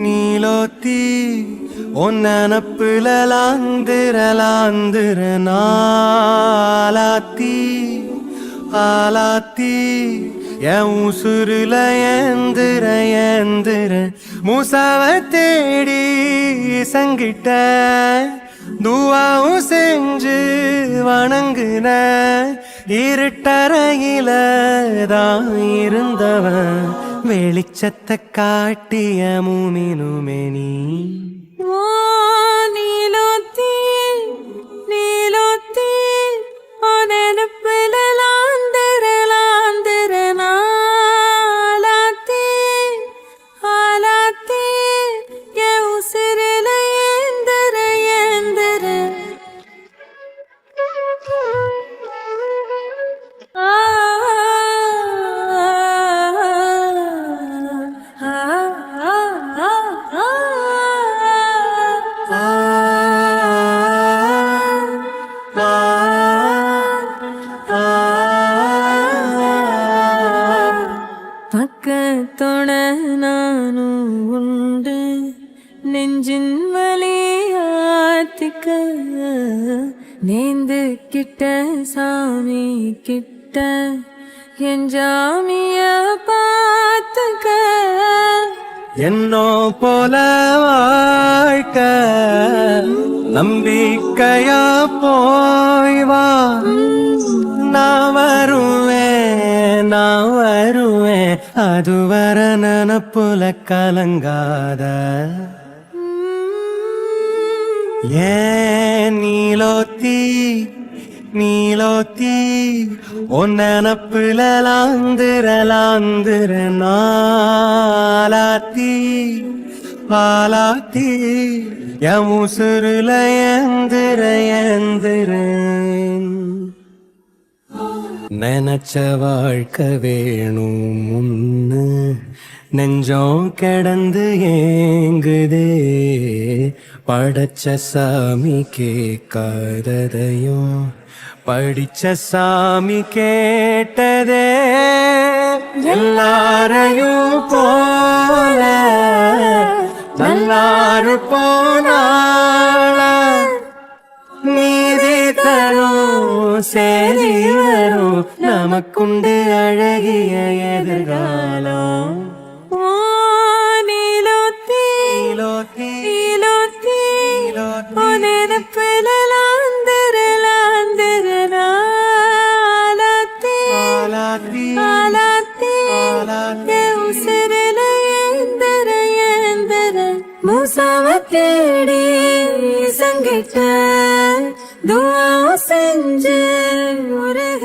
நீலோத்தி ஒன்னப்புல லாந்திர நாலாத்தி ஆலாத்தி என் உசுருல ஏந்திர மூசாவ தேடி சங்கிட்ட துவாவும் செஞ்சு வணங்குன இருட்டறையில தான் இருந்தவன் வெளிச்சத்தை காட்டிய மூமினுமே நீ நீலோத்தி நீலோத்தி ஒனப்புல லாந்திர நாலாத்தி ஆலாத்தி என் உசிரில ஏந்திர பக்கத்தோட நானும் உண்டு நெஞ்சின் வலியாத்திக்க நேந்து கிட்ட சாமி கிட்ட என் ஜாமிய பார்த்துக்க என்னோ போல வாழ்க்க நம்பிக்கையா போய் வா நான் வருவேன் அதுவர நனப்புல கலங்காத ஏன் நீலோத்தி ஒன்னப்புல லாந்திர நாலாத்தி பாலாத்தி என் உசுருல ஏந்திர நினைச்ச வாழ்க்கை வேணும் முன்னு நெஞ்சம் கிடந்து ஏங்குதே படைச்ச சாமி கேட்காததையும் படிச்ச சாமி கேட்டதே எல்லாரையும் போல நல்லாரு போனால நீதி தரும் சேதி வரும் நமக்குண்டு அழகிய எதிர்காலம் நீலோத்தி நீலோத்தி ஒனப்புல லாந்திர நாலாத்தி ஆலாத்தி என் உசிரில ஏந்திர மூசாவ தேடி சங்கிட்ட துவா செஞ்சு முருக